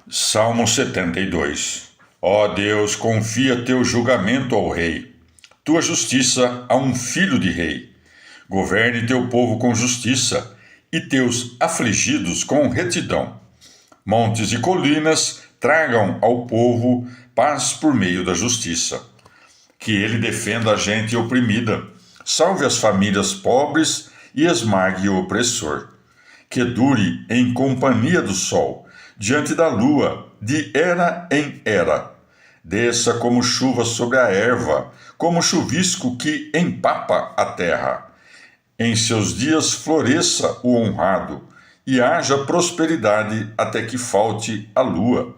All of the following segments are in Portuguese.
Salmo 72. Ó Deus, confia teu julgamento ao rei, tua justiça a um filho de rei. Governe teu povo com justiça e teus afligidos com retidão. Montes e colinas tragam ao povo paz por meio da justiça. Que ele defenda a gente oprimida, salve as famílias pobres e esmague o opressor. Que dure em companhia do sol, diante da lua, de era em era. Desça como chuva sobre a erva, como chuvisco que empapa a terra. Em seus dias floresça o honrado, e haja prosperidade até que falte a lua,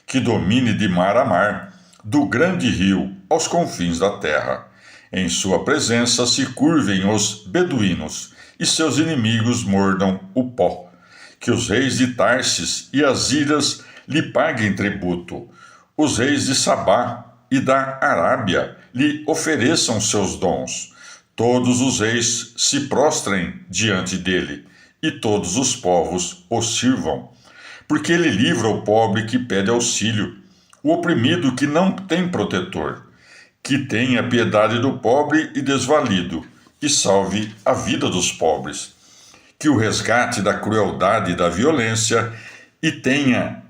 que domine de mar a mar, do grande rio aos confins da terra. Em sua presença se curvem os beduínos, e seus inimigos mordam o pó. Que os reis de Tarsis e as ilhas lhe paguem tributo. Os reis de Sabá e da Arábia lhe ofereçam seus dons. Todos os reis se prostrem diante dele, e todos os povos o sirvam. Porque ele livra o pobre que pede auxílio, o oprimido que não tem protetor. Que tenha piedade do pobre e desvalido, e salve a vida dos pobres. Que o resgate da crueldade e da violência, e tenha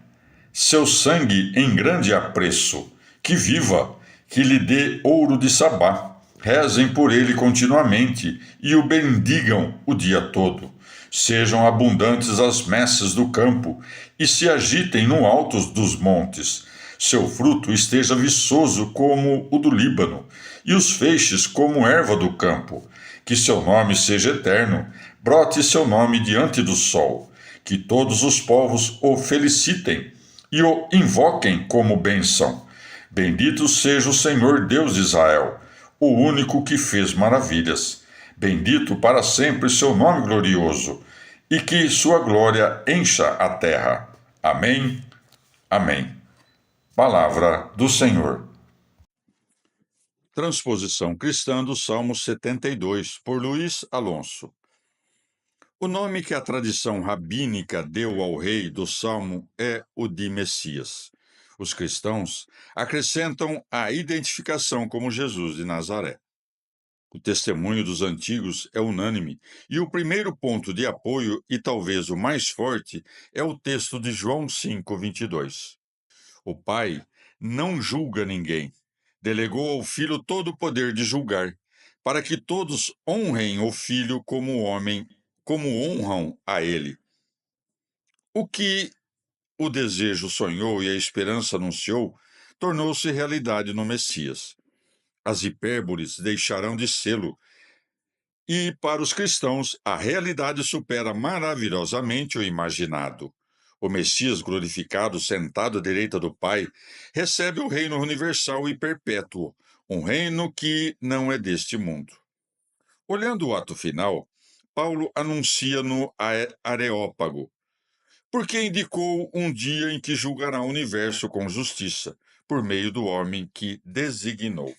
seu sangue em grande apreço. Que viva, que lhe dê ouro de Sabá. Rezem por ele continuamente e o bendigam o dia todo. Sejam abundantes as messes do campo e se agitem no alto dos montes. Seu fruto esteja viçoso como o do Líbano e os feixes como erva do campo. Que seu nome seja eterno, brote seu nome diante do sol. Que todos os povos o felicitem e o invoquem como bênção. Bendito seja o Senhor Deus de Israel, o único que fez maravilhas. Bendito para sempre seu nome glorioso, e que sua glória encha a terra. Amém. Amém. Palavra do Senhor. Transposição cristã do Salmo 72, por Luiz Alonso. O nome que a tradição rabínica deu ao rei do Salmo é o de Messias. Os cristãos acrescentam a identificação como Jesus de Nazaré. O testemunho dos antigos é unânime, e o primeiro ponto de apoio, e talvez o mais forte, é o texto de João 5:22. O Pai não julga ninguém, delegou ao Filho todo o poder de julgar, para que todos honrem o Filho como honram a ele. O que o desejo sonhou e a esperança anunciou, tornou-se realidade no Messias. As hipérboles deixarão de sê-lo, e para os cristãos a realidade supera maravilhosamente o imaginado. O Messias glorificado, sentado à direita do Pai, recebe o reino universal e perpétuo, um reino que não é deste mundo. Olhando o ato final, Paulo anuncia no Areópago, porque indicou um dia em que julgará o universo com justiça, por meio do homem que designou.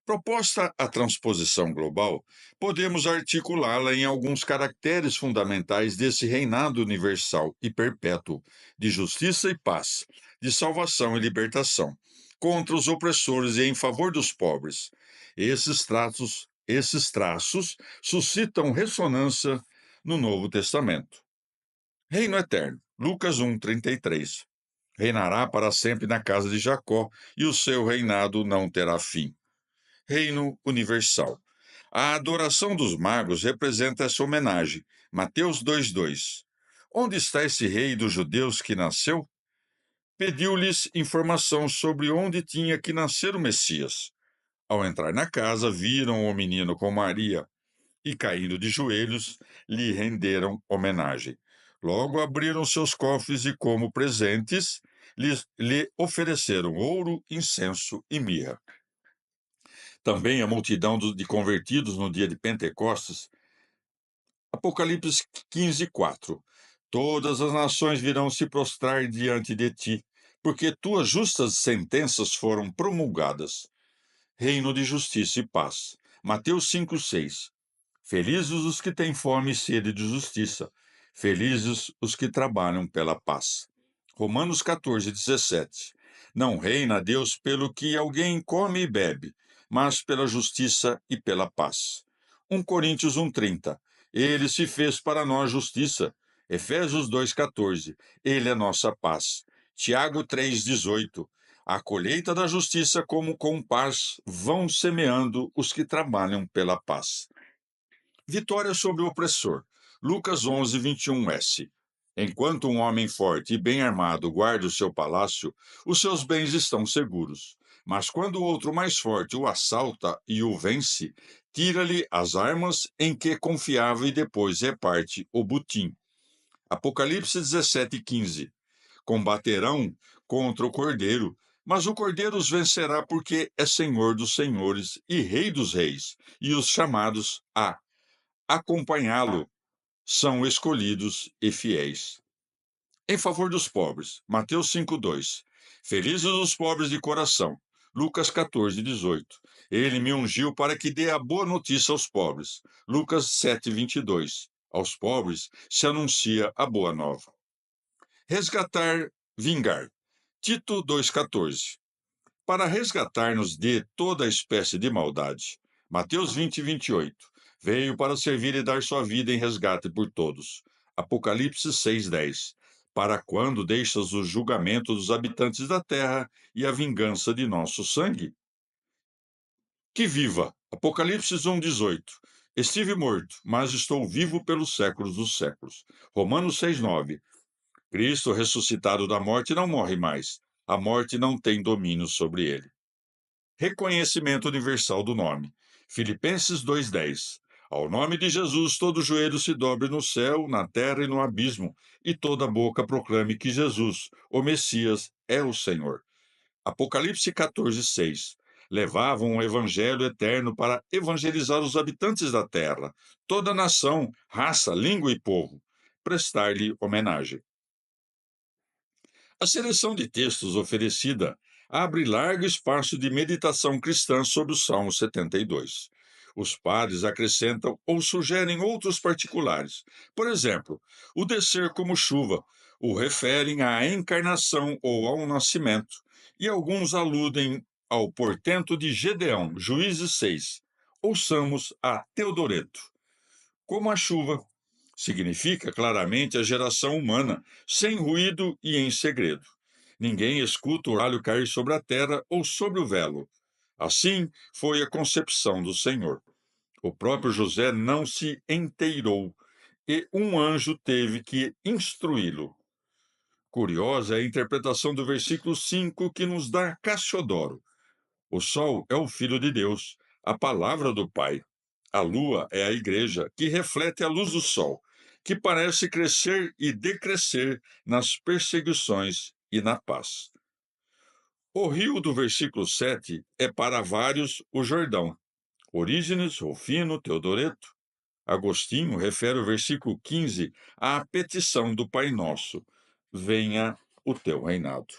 Proposta a transposição global, podemos articulá-la em alguns caracteres fundamentais desse reinado universal e perpétuo, de justiça e paz, de salvação e libertação, contra os opressores e em favor dos pobres. Esses traços suscitam ressonância no Novo Testamento. Reino eterno, Lucas 1:33. Reinará para sempre na casa de Jacó, e o seu reinado não terá fim. Reino universal. A adoração dos magos representa essa homenagem. Mateus 2:2. Onde está esse rei dos judeus que nasceu? Pediu-lhes informação sobre onde tinha que nascer o Messias. Ao entrar na casa, viram o menino com Maria e, caindo de joelhos, lhe renderam homenagem. Logo abriram seus cofres e, como presentes, lhe ofereceram ouro, incenso e mirra. Também a multidão de convertidos no dia de Pentecostes. Apocalipse 15:4. Todas as nações virão se prostrar diante de ti, porque tuas justas sentenças foram promulgadas. Reino de justiça e paz. Mateus 5:6. Felizes os que têm fome e sede de justiça. Felizes os que trabalham pela paz. Romanos 14, 17. Não reina Deus pelo que alguém come e bebe, mas pela justiça e pela paz. 1 Coríntios 1,30. Ele se fez para nós justiça. Efésios 2,14. Ele é nossa paz. Tiago 3,18. A colheita da justiça como com paz vão semeando os que trabalham pela paz. Vitória sobre o opressor. Lucas 11, 21s. Enquanto um homem forte e bem armado guarda o seu palácio, os seus bens estão seguros. Mas quando outro mais forte o assalta e o vence, tira-lhe as armas em que confiava e depois reparte o butim. Apocalipse 17, 15. Combaterão contra o Cordeiro, mas o Cordeiro os vencerá porque é Senhor dos senhores e Rei dos reis, e os chamados a acompanhá-lo são escolhidos e fiéis. Em favor dos pobres, Mateus 5,2. Felizes os pobres de coração, Lucas 14, 18. Ele me ungiu para que dê a boa notícia aos pobres, Lucas 7, 22. Aos pobres se anuncia a boa nova. Resgatar, vingar, Tito 2,14. Para resgatar-nos de toda espécie de maldade, Mateus 20, 28. Veio para servir e dar sua vida em resgate por todos, Apocalipse 6, 10. Para quando deixas o julgamento dos habitantes da terra e a vingança de nosso sangue? Que viva, Apocalipse 1, 18. Estive morto, mas estou vivo pelos séculos dos séculos, Romanos 6, 9. Cristo, ressuscitado da morte, não morre mais. A morte não tem domínio sobre ele. Reconhecimento universal do nome. Filipenses 2,10. Ao nome de Jesus, todo joelho se dobre no céu, na terra e no abismo, e toda boca proclame que Jesus, o Messias, é o Senhor. Apocalipse 14,6. Levavam o evangelho eterno para evangelizar os habitantes da terra, toda nação, raça, língua e povo, prestar-lhe homenagem. A seleção de textos oferecida abre largo espaço de meditação cristã sobre o Salmo 72. Os padres acrescentam ou sugerem outros particulares. Por exemplo, o descer como chuva, o referem à encarnação ou ao nascimento, e alguns aludem ao portento de Gedeão, Juízes 6. Ouçamos a Teodoreto. Como a chuva, significa claramente a geração humana, sem ruído e em segredo. Ninguém escuta o orvalho cair sobre a terra ou sobre o velo. Assim foi a concepção do Senhor. O próprio José não se inteirou e um anjo teve que instruí-lo. Curiosa é a interpretação do versículo 5 que nos dá Cassiodoro. O sol é o Filho de Deus, a palavra do Pai. A lua é a igreja, que reflete a luz do sol, que parece crescer e decrescer nas perseguições e na paz. O rio do versículo 7 é para vários o Jordão. Orígenes, Rufino, Teodoreto. Agostinho refere o versículo 15 à petição do Pai Nosso: venha o teu reinado.